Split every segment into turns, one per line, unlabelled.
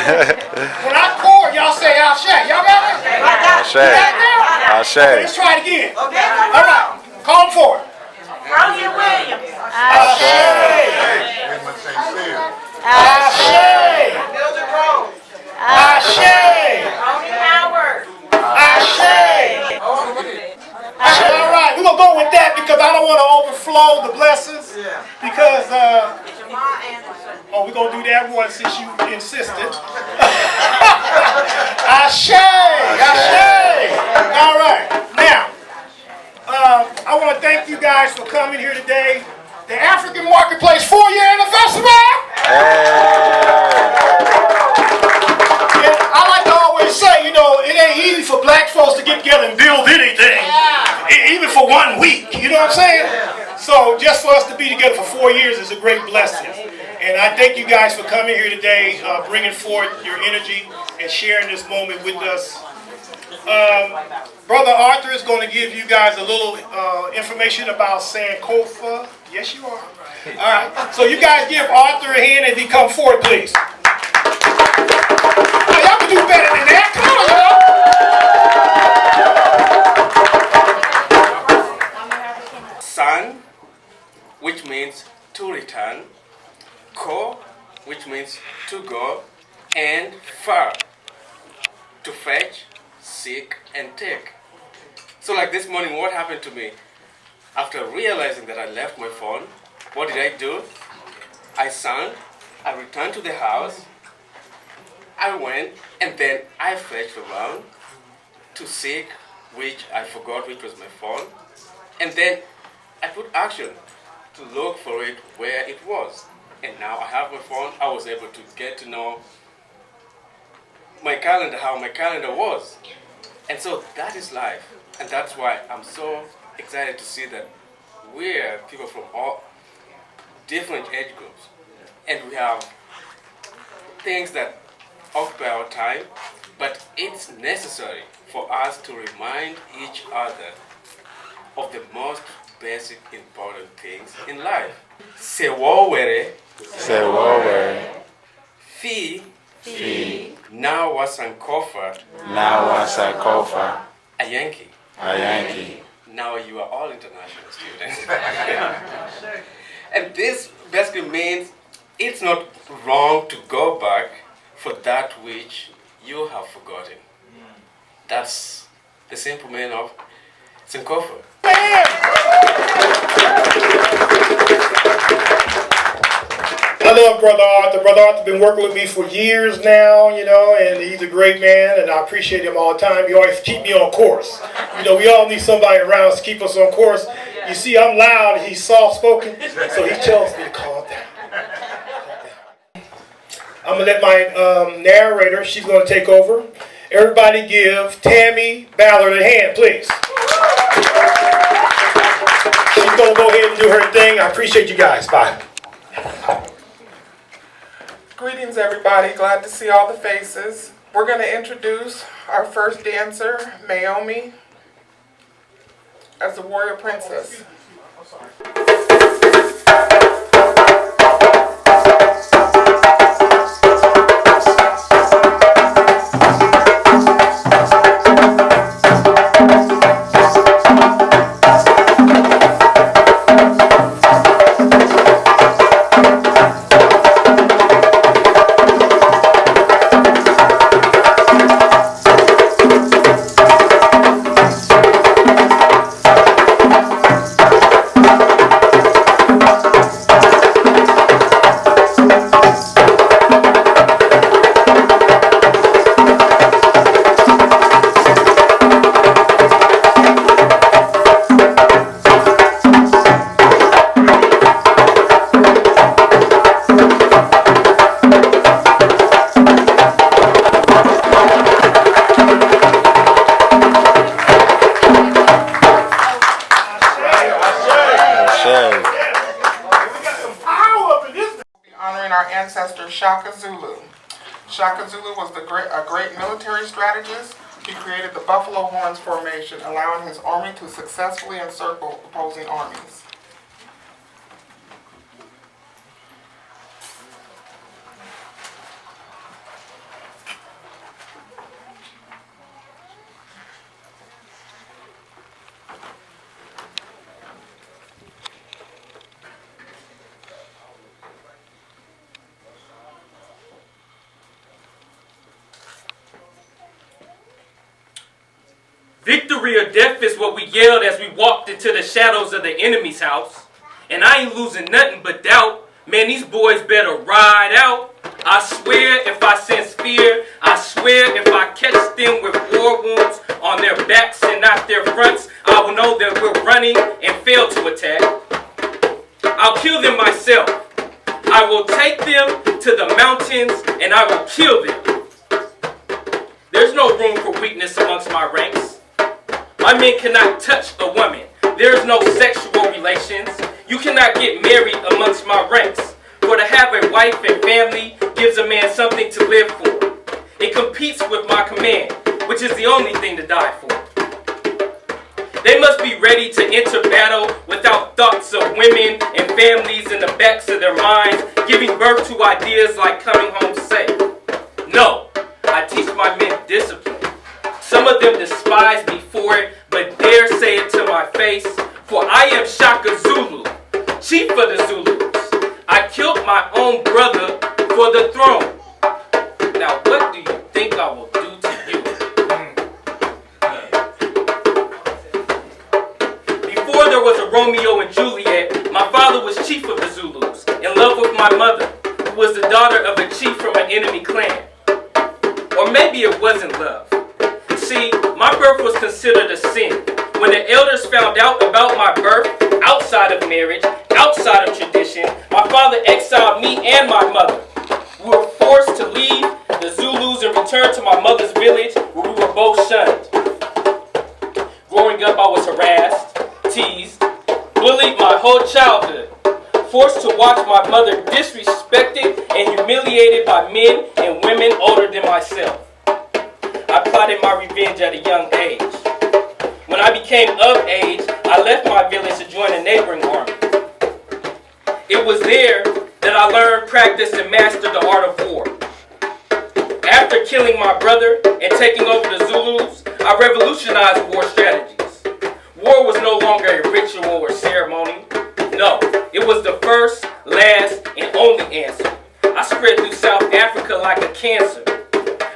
When I pour, y'all say Ashe. Y'all got it?
Ashe.
You got it now?
Ashe.
Okay, let's try it again. All right. Call him for it.
Rosie Williams.
Ashe. Ashe.
Mildred Rose.
Ashe.
Tony Howard.
Ashe. All right, we're going to go with that because I don't want to overflow the blessings. Because,
Jamal Anderson.
oh, we're going to do that one since you insisted. Ashe. Ashe. All right. Now, I want to thank you guys for coming here today. The African Marketplace 4-year anniversary. And I like to always say, you know, it ain't easy for black folks to get together and build anything, even for 1 week. You know what I'm saying? So just for us to be together for 4 years is a great blessing. And I thank you guys for coming here today, bringing forth your energy and sharing this moment with us. Brother Arthur is going to give you guys a little information about Sankofa. Yes, you are. All right. So you guys give Arthur a hand as he come forward, please. Oh, y'all can do better than that. Come on, y'all.
San, which means to return. Ko, which means to go. And far, to fetch, seek, and take. So like this morning, what happened to me? After realizing that I left my phone, what did I do? I sang, I returned to the house, I went, and then I fetched around to seek, which I forgot which was my phone, and then I put action to look for it where it was. And now I have my phone, I was able to get to know my calendar, how my calendar was. And so that is life. And that's why I'm so excited to see that we're people from all different age groups. And we have things that occupy our time, but it's necessary for us to remind each other of the most basic important things in life. Sewowere.
Sewowere.
Fi. Now Sankofa.
Now Sankofa.
A Yankee.
A Yankee.
Now you are all international students. And this basically means it's not wrong to go back for that which you have forgotten. That's the simple meaning of Sankofa.
I love Brother Arthur. Brother Arthur's been working with me for years now, you know, and he's a great man, and I appreciate him all the time. He always keep me on course. You know, we all need somebody around to keep us on course. You see, I'm loud, he's soft-spoken, so he tells me to calm down. I'm going to let my narrator, she's going to take over. Everybody give Tammy Ballard a hand, please. She's going to go ahead and do her thing. I appreciate you guys. Bye.
Greetings, everybody. Glad to see all the faces. We're going to introduce our first dancer, Naomi, as the warrior princess. Shaka Zulu. Shaka Zulu was a great military strategist. He created the Buffalo Horns formation, allowing his army to successfully encircle opposing armies.
Victory or death is what we yelled as we walked into the shadows of the enemy's house. And I ain't losing nothing but doubt. Man, these boys better ride out. I swear if I sense fear, I swear if I catch them with war wounds on their backs and not their fronts, I will know that we're running and fail to attack. I'll kill them myself. I will take them to the mountains and I will kill them. There's no room for weakness amongst my ranks. My men cannot touch a woman. There's no sexual relations. You cannot get married amongst my ranks. For to have a wife and family gives a man something to live for. It competes with my command, which is the only thing to die for. They must be ready to enter battle without thoughts of women and families in the backs of their minds, giving birth to ideas like coming home safe. No, I teach my men discipline. Some of them despise me for it, but dare say it to my face. For I am Shaka Zulu, chief of the Zulus. I killed my own brother for the throne. Now what do you think I will do to you? Before there was a Romeo and Juliet, my father was chief of the Zulus, in love with my mother, who was the daughter of a chief from an enemy clan. Or maybe it wasn't love. See, my birth was considered a sin. When the elders found out about my birth, outside of marriage, outside of tradition, my father exiled me and my mother. We were forced to leave the Zulus and return to my mother's village, where we were both shunned. Growing up, I was harassed, teased, bullied my whole childhood, forced to watch my mother disrespected and humiliated by men and women older than myself. I plotted my revenge at a young age. When I became of age, I left my village to join a neighboring army. It was there that I learned, practiced, and mastered the art of war. After killing my brother and taking over the Zulus, I revolutionized war strategies. War was no longer a ritual or ceremony. No, it was the first, last, and only answer. I spread through South Africa like a cancer.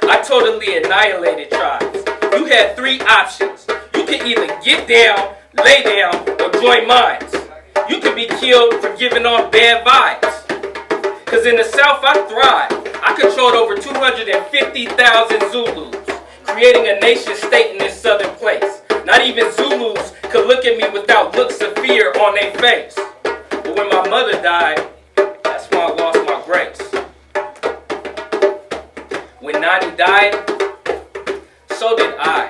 I totally annihilated tribes. You had three options. You could either get down, lay down, or join mines. You could be killed for giving off bad vibes. Because in the South I thrived. I controlled over 250,000 Zulus, creating a nation state in this southern place. Not even Zulus could look at me without looks of fear on their face. But when my mother died, that's when I lost my grace. When Nani died, so did I.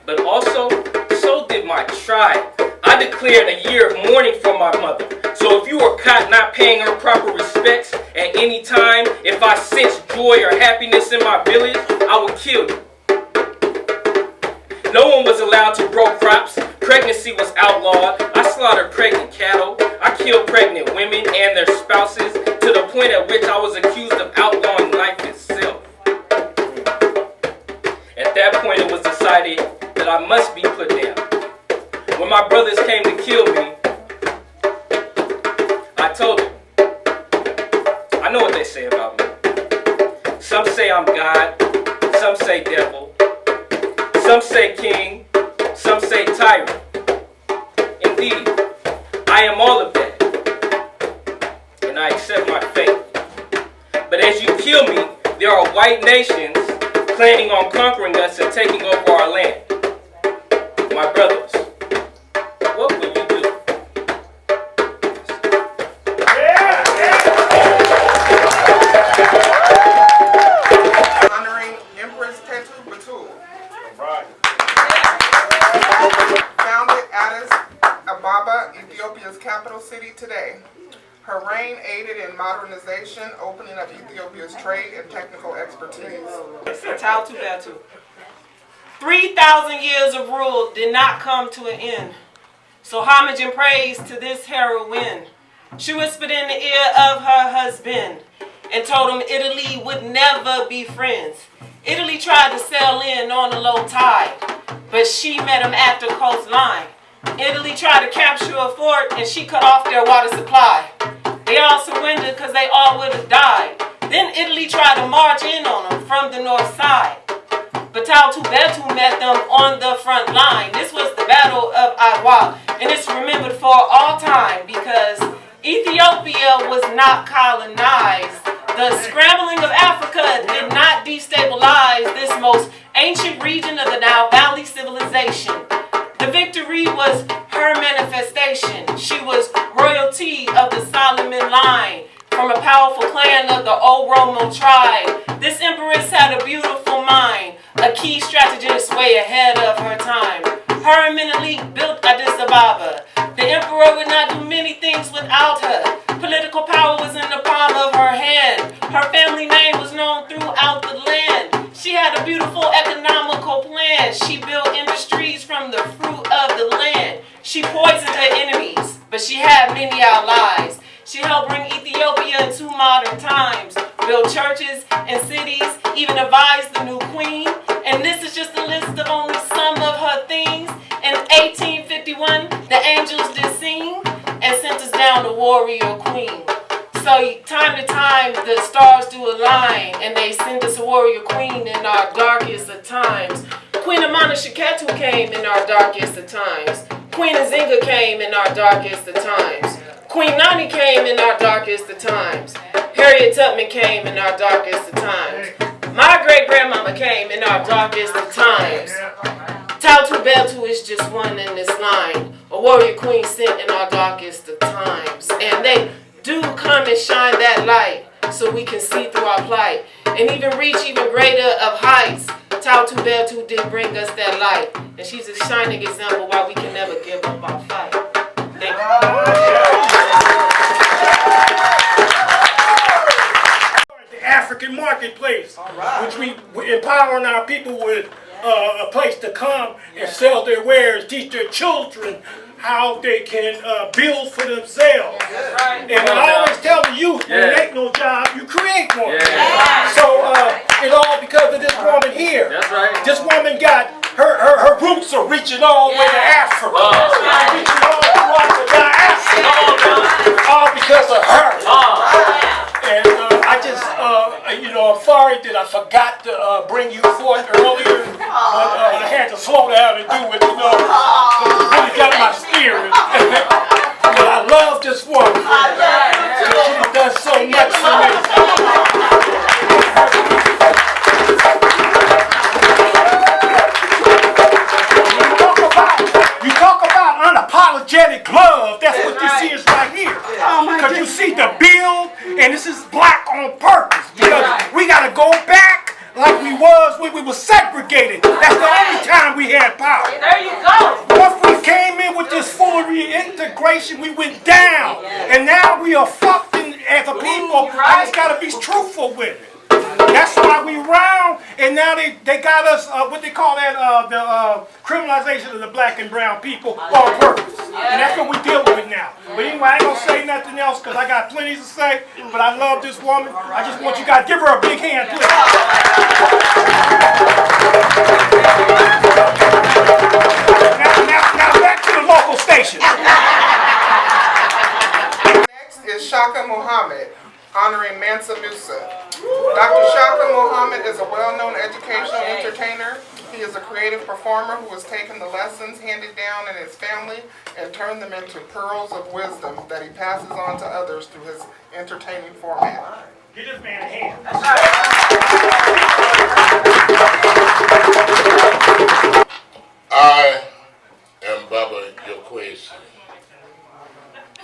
But also, so did my tribe. I declared a year of mourning for my mother. So if you were caught not paying her proper respects at any time, if I sensed joy or happiness in my village, I would kill you. No one was allowed to grow crops. Pregnancy was outlawed. I slaughtered pregnant cattle. I killed pregnant women and their spouses to the point at which I was accused of outlawing life itself. At that point, it was decided that I must be put down. When my brothers came to kill me, I told them, I know what they say about me. Some say I'm God, some say devil, some say king, some say tyrant. Indeed, I am all of that, and I accept my fate. But as you kill me, there are white nations planning on conquering us and taking over our land. My brothers, what will you do?
Honoring Empress Tetu Batul. Founded Addis Ababa, Ethiopia's capital city today. Her reign aided in modernization, opening up Ethiopia's trade and technical expertise.
3,000 years of rule did not come to an end. So homage and praise to this heroine. She whispered in the ear of her husband and told him Italy would never be friends. Italy tried to sail in on a low tide, but she met him at the coastline. Italy tried to capture a fort and she cut off their water supply. They all surrendered because they all would have died. Then Italy tried to march in on them from the north side. but Tautu Betu met them on the front line. This was the Battle of Adwa, and it's remembered for all time because Ethiopia was not colonized. The scrambling of Africa did not destabilize this most ancient region of the Nile Valley civilization. The victory was her manifestation. She was royalty of the Solomon line from a powerful clan of the Oromo tribe. This empress had a beautiful mind, a key strategist way ahead of her time. Her and Menelik built Addis Ababa. The emperor would not do many things without her. Political power was in the palm of her hand. Her family name was known throughout the land. She had a beautiful economical plan. She built industries from the fruit of the land. She poisoned her enemies, but she had many allies. She helped bring Ethiopia into modern times, built churches and cities, even advised the new queen. And this is just a list of only some of her things. In 1851, the angels did sing and sent us down the warrior queen. So time to time, the stars do align, and they send us a warrior queen in our darkest of times. Queen Amana Shaketu came in our darkest of times. Queen Nzinga came in our darkest of times. Queen Nani came in our darkest of times. Harriet Tubman came in our darkest of times. My great-grandmama came in our darkest of times. Tautu Betu is just one in this line. A warrior queen sent in our darkest of times. And they do come and shine that light so we can see through our plight and even reach even greater of heights. Tautu Betu did bring us that light, and she's a shining example why we can never give up our fight. Thank you.
The African marketplace, which we empowering our people with a place to come and sell their wares, teach their children how they can build for themselves. And I always tell the youth, when there ain't no job, you create one. So it's all because of this woman here.
That's right.
This woman got, her roots are reaching all the way to Africa. Reaching all throughout the diaspora. All because of her. And I just, I'm sorry that I forgot to bring you forth earlier. But I had to slow down and do it, it really got my spirit. But I love this woman. She does so much for me. You talk about unapologetic love. That's what this is right here. Because you see the build, and this is black on purpose. Because we got to go back like we was when we were segregated. That's the only time we had power.
There you go.
Once we came in with this full reintegration, we went down. And now we are fucking as a people. I just got to be truthful with it. That's why we round, and now they got us, what they call that, the criminalization of the black and brown people on purpose. And that's what we deal with now. But anyway, I ain't gonna say nothing else because I got plenty to say, but I love this woman. I just want you guys to give her a big hand, please. Now back to the local station.
Next is Shaka Muhammad, honoring Mansa Musa. Dr. Shaka Muhammad is a well-known educational entertainer. He is a creative performer who has taken the lessons handed down in his family and turned them into pearls of wisdom that he passes on to others through his entertaining format.
Give this man a hand.
I am Baba Yokwesi,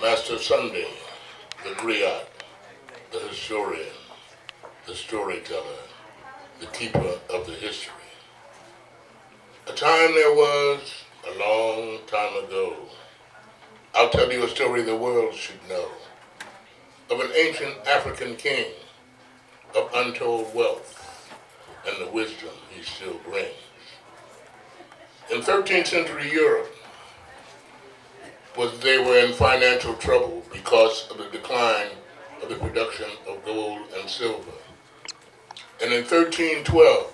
Master Sunday, the griot, the historian, the storyteller, the keeper of the history. A time there was, a long time ago, I'll tell you a story the world should know, of an ancient African king of untold wealth and the wisdom he still brings. In 13th century Europe, they were in financial trouble because of the decline of the production of gold and silver. And in 1312,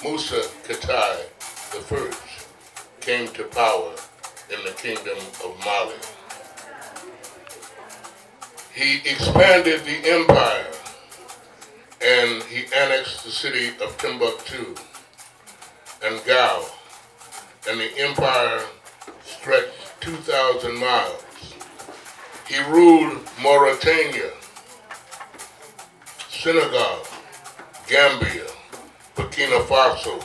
Musa Ketai I came to power in the kingdom of Mali. He expanded the empire and he annexed the city of Timbuktu and Gao, and the empire stretched 2,000 miles. He ruled Mauritania, Senegal, Gambia, Burkina Faso,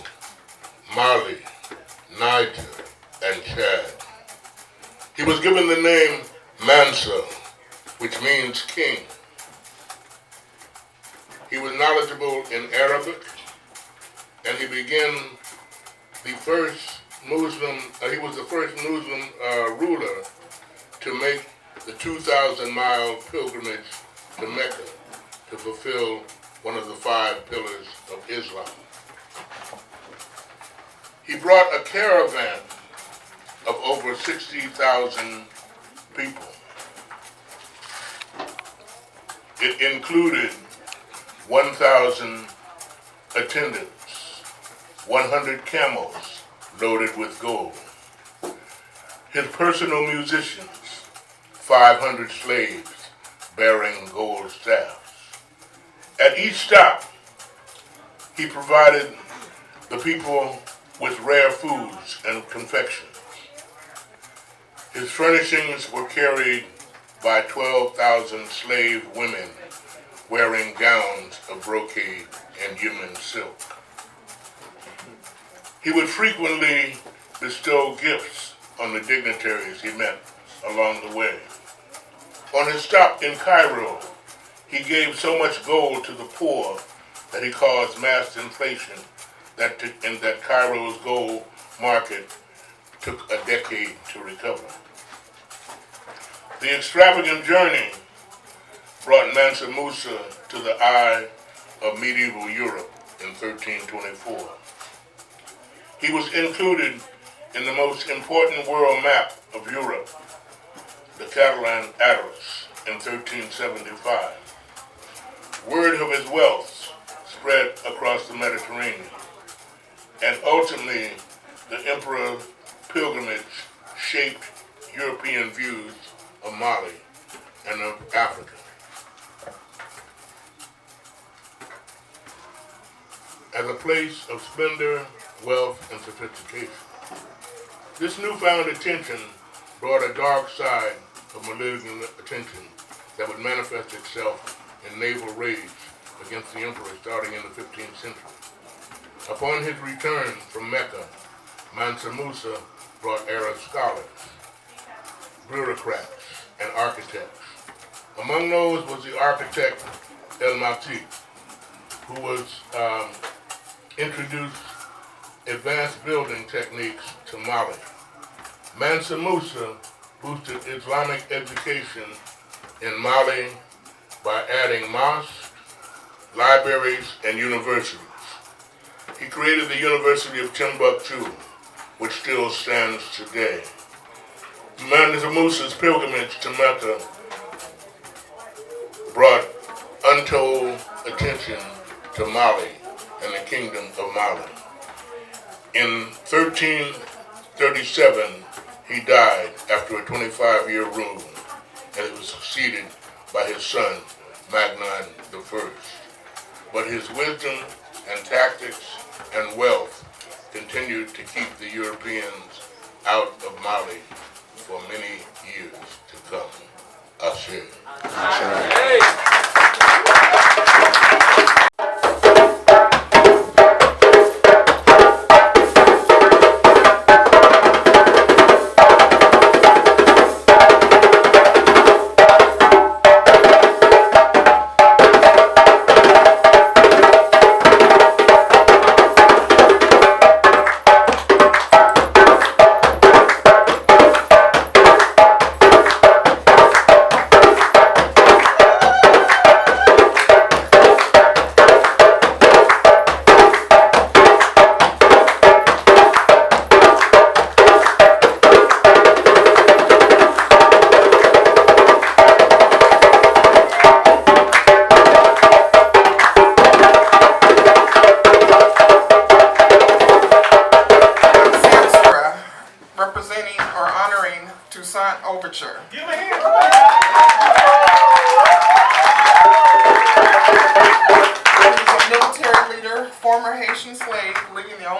Mali, Niger, and Chad. He was given the name Mansa, which means king. He was knowledgeable in Arabic, and he began the first Muslim, he was the first Muslim ruler to make the 2,000-mile pilgrimage to Mecca to fulfill one of the 5 pillars of Islam. He brought a caravan of over 60,000 people. It included 1,000 attendants, 100 camels loaded with gold, his personal musicians, 500 slaves bearing gold staffs. At each stop, he provided the people with rare foods and confections. His furnishings were carried by 12,000 slave women wearing gowns of brocade and Yemen silk. He would frequently bestow gifts on the dignitaries he met along the way. On his stop in Cairo, he gave so much gold to the poor that he caused mass inflation that Cairo's gold market took a decade to recover. The extravagant journey brought Mansa Musa to the eye of medieval Europe in 1324. He was included in the most important world map of Europe, the Catalan Atlas, in 1375. Word of his wealth spread across the Mediterranean, and ultimately the emperor's pilgrimage shaped European views of Mali and of Africa. As a place of splendor, wealth, and sophistication, this newfound attention brought a dark side of malignant attention that would manifest itself in naval raids against the emperor starting in the 15th century. Upon his return from Mecca, Mansa Musa brought Arab scholars, bureaucrats, and architects. Among those was the architect El-Mati, who was introduced advanced building techniques to Mali. Mansa Musa boosted Islamic education in Mali by adding mosques, libraries, and universities. He created the University of Timbuktu, which still stands today. Mansa Musa's pilgrimage to Mecca brought untold attention to Mali and the Kingdom of Mali. In 1337, he died after a 25-year rule, and he was succeeded by his son, Magnan I. But his wisdom and tactics and wealth continued to keep the Europeans out of Mali for many years to come. Ashe.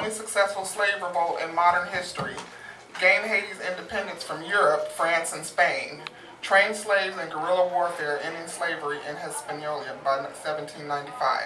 only successful slave revolt in modern history, gained Haiti's independence from Europe, France, and Spain, trained slaves in guerrilla warfare, ending slavery in Hispaniola by 1795.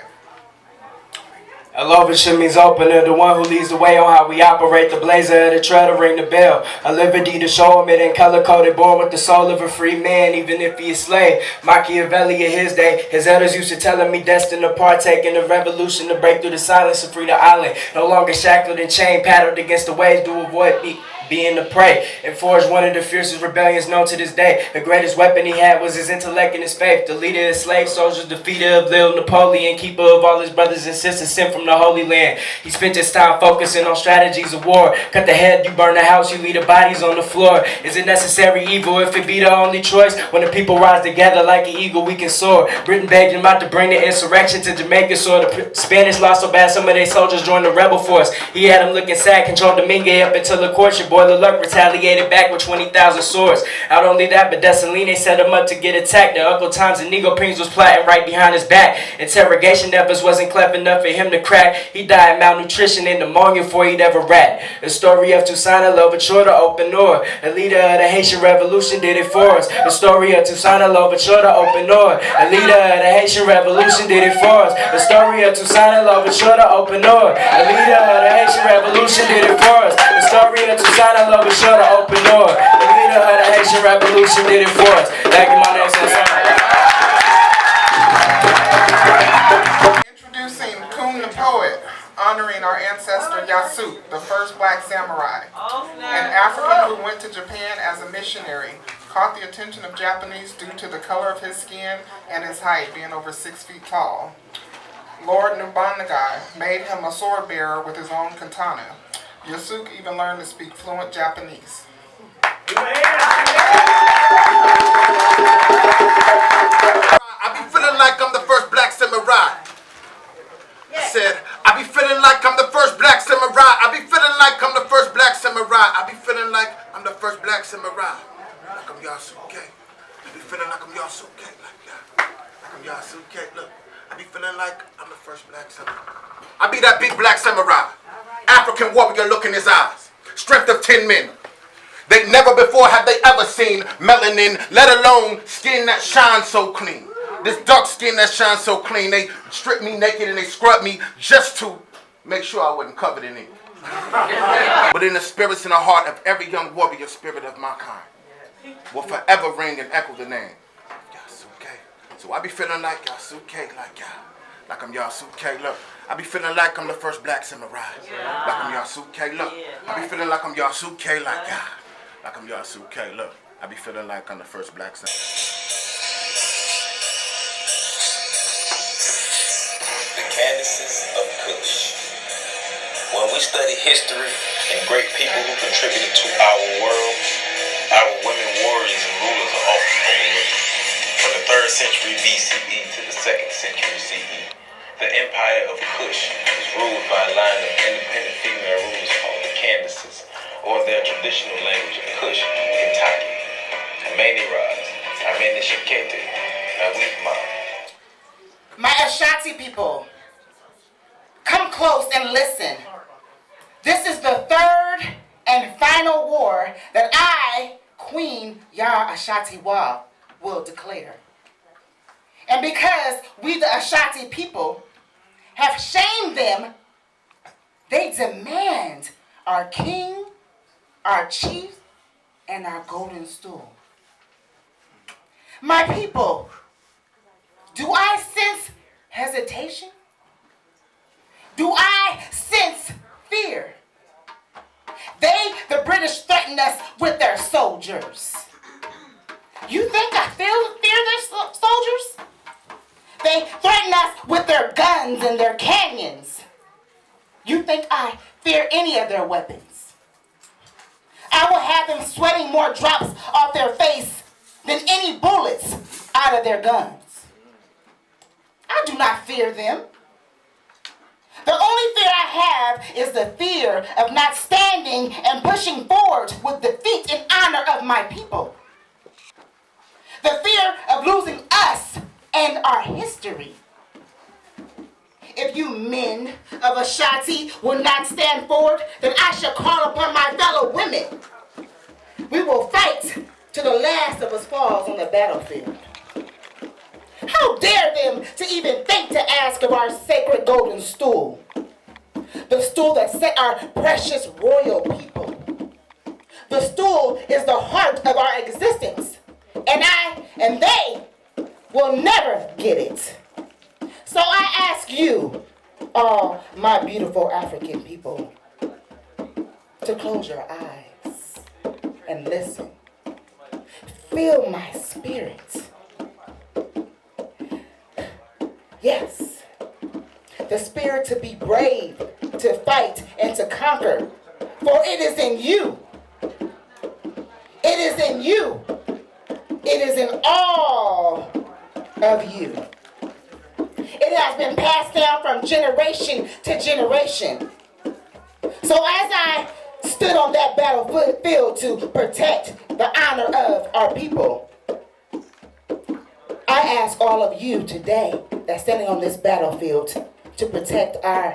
Elevation means opener, the one who leads the way on how we operate. The blazer of the trail to ring the bell. A liberty to show him it in color coded, born with the soul of a free man, even if he is slave. Machiavelli in his day, his elders used to tell him he destined to partake in the revolution to break through the silence and free the island. No longer shackled and chained, paddled against the waves to avoid being the prey, and forged one of the fiercest rebellions known to this day. The greatest weapon he had was his intellect and his faith. The leader of slave soldiers, defeater of little Napoleon, keeper of all his brothers and sisters sent from the Holy Land. He spent his time focusing on strategies of war. Cut the head, you burn the house, you leave the bodies on the floor. Is it necessary evil if it be the only choice? When the people rise together like an eagle, we can soar. Britain begged him out to bring the insurrection to Jamaica, so the Spanish lost so bad some of their soldiers joined the rebel force. He had them looking sad, controlled Domingue up until the courtship. Boiler Luck retaliated back with 20,000 swords. Not only that, but Dessalines set him up to get attacked. The Uncle Tom's and Nego Prince was plotting right behind his back. Interrogation efforts wasn't clever enough for him to crack. He died of malnutrition and pneumonia before he'd ever rat. The story of Toussaint Louverture, the open door. The leader of the Haitian Revolution did it for us. The story of Toussaint Louverture, the open door. The leader of the Haitian Revolution did it for us. The story of Toussaint Louverture, the open door. The leader of the Haitian Revolution did it for us. The story of Toussaint Louverture, the open door. The leader of the Haitian Revolution did it for us. Thank you, my name is
Introducing Coon the Poet, honoring our ancestor Yasuk, the first black samurai. An African who went to Japan as a missionary, caught the attention of Japanese due to the color of his skin and his height, being over 6 feet tall. Lord Nubanagai made him a sword bearer with his own katana. Yasuk even learned to speak fluent Japanese.
I be feeling like I'm the first black samurai. I said, I be feeling like I'm the first black samurai. I be feeling like I'm the first black samurai. I be feeling like I'm the first black samurai. Like I'm Yasuke. I be feeling like I'm Yasuke. Like I'm Yasuke. Look, I be feeling like I'm the first black samurai. I be that big black samurai. African warrior, look in his eyes. Strength of 10 men. They never before have they ever seen melanin, let alone skin that shines so clean. This dark skin that shines so clean. They stripped me naked and they scrubbed me just to make sure I wasn't covered in it. But in the spirits and the heart of every young warrior, spirit of my kind will forever ring and echo the name Yasuke. So I be feeling like Yasuke, like I'm Yasuke. Look, I be feeling like I'm the first black samurai. Like I'm Yasuke. Look, I be feeling like I'm Yasuke, like I'm Yasuke. Look, I be feeling like I'm the first black samurai.
The Candaces of Kush. When we study history and great people who contributed to our world, our women warriors and rulers are often overlooked. From the 3rd century BCE to the 2nd century CE, the empire of Kush was ruled by a line of independent female rulers called the Candaces, or their traditional language of Kush, Kentucky. Amani Raz, Amani Shakete, Awitma.
My Ashanti people, come close and listen. This is the 3rd and final war that I, Queen Yah Ashanti Wa, will declare. And because we, the Ashanti people, have shamed them, they demand our king, our chief, and our golden stool. My people, do I sense hesitation? Do I sense fear? They, the British, threaten us with their soldiers. You think I fear their soldiers? They threaten us with their guns and their cannons. You think I fear any of their weapons? I will have them sweating more drops off their face than any bullets out of their guns. I do not fear them. The only fear I have is the fear of not standing and pushing forward with defeat in honor of my people. The fear of losing us and our history. If if you men of Ashanti will not stand forward, then I shall call upon my fellow women. We will fight till the last of us falls on the battlefield. How dare them to even think to ask of our sacred golden stool, the stool that set our precious royal people. The stool is the heart of our existence, and I and they will never get it. So I ask you, all my beautiful African people, to close your eyes and listen. Feel my spirit. Yes, the spirit to be brave, to fight, and to conquer. For it is in you. It is in you. It is in all of you. It has been passed down from generation to generation. So as I stood on that battlefield to protect the honor of our people, I ask all of you today that's standing on this battlefield to protect our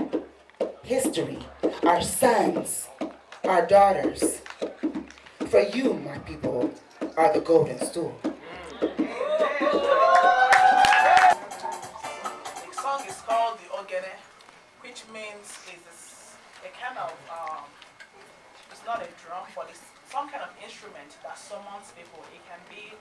history, our sons, our daughters. For you, my people, are the golden stool.
The song is called the Ogene, which means it's a kind of, it's not a drum, but it's some kind of instrument that summons people. It can be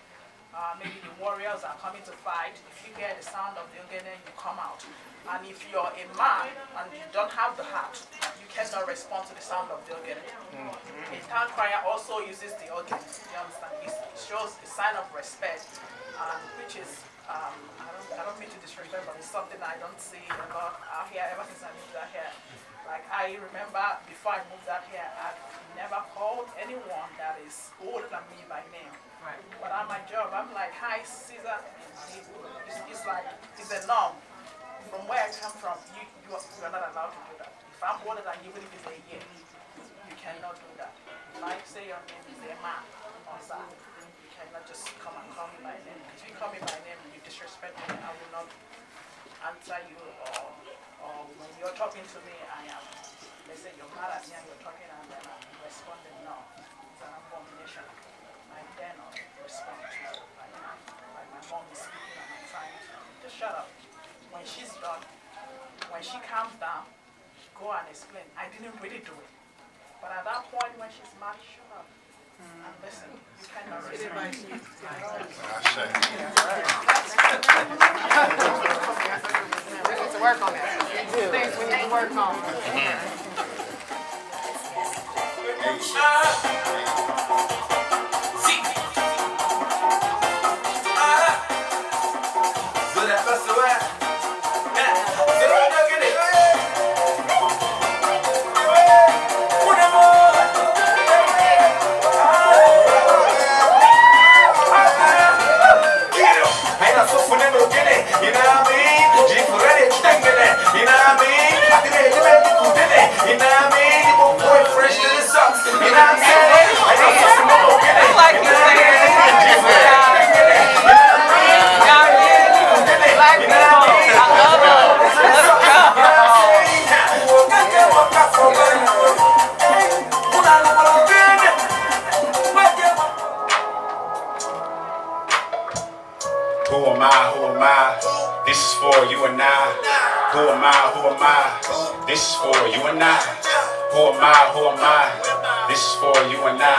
maybe the warriors are coming to fight. If you hear the sound of the Ogene, you come out. And if you're a man and you don't have the heart, you cannot respond to the sound of the Ogene. A town crier also uses the Ogene. You understand? It shows a sign of respect, which is, I don't mean to disrespect, but it's something I don't see a lot out here ever since I moved out here. Like, I remember before I moved out here, I've never called anyone that is older than me by name. Right. But at my job, I'm like, hi, Caesar. It's like, it's a norm. From where I come from, you are not allowed to do that. If I'm older than you, even if it's a year, you cannot do that. If I say your name is a man or son, you cannot just come and call me by name. If you call me by name, you disrespect me, I will not answer you, or when you're talking to me, they say you're mad at me and you're talking and then I'm responding, no, it's an abomination. I dare not respond to you like my mom is speaking and I'm trying to, just shut up. When she's done, when she calms down, go and explain. I didn't really do it. But at that point when she's mad, shut up. And listen, you cannot respond.
We need to work on that. Things we need to work on.
Who am I? Who am I? This is for you and I. Who am I? Who am I? This is for you and I. Who am I? Who am I? This is for you and I.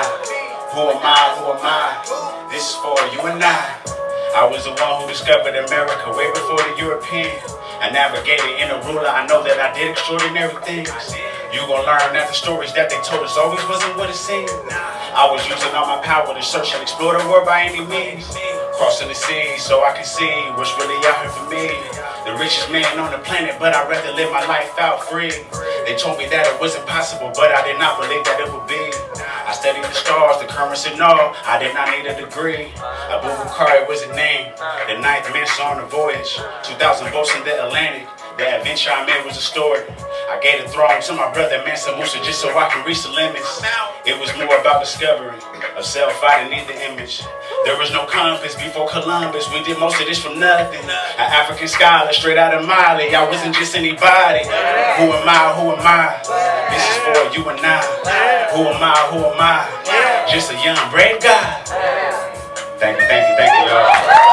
Who am I? Who am I? This is for you and I was the one who discovered America way before the European. I navigated in a ruler, I know that I did extraordinary things. You gon' learn that the stories that they told us always wasn't what it seemed. I was using all my power to search and explore the world by any means. Crossing the seas so I can see what's really out here for me. The richest man on the planet, but I'd rather live my life out free. They told me that it wasn't possible, but I did not believe that it would be. I studied the stars, the currents and all, I did not need a degree. Abubukari was the name, the 9th Mansa on the voyage. 2,000 boats in the Atlantic. The adventure I made was a story. I gave the throne to my brother Mansa Abubukari just so I can reach the limits. It was more about discovery of self. I didn't need the image. There was no compass before Columbus. We did most of this from nothing. An African scholar straight out of Mali. I wasn't just anybody. Who am I? Who am I? This is for you and I. Who am I? Who am I? Just a young brave guy. Thank you, y'all.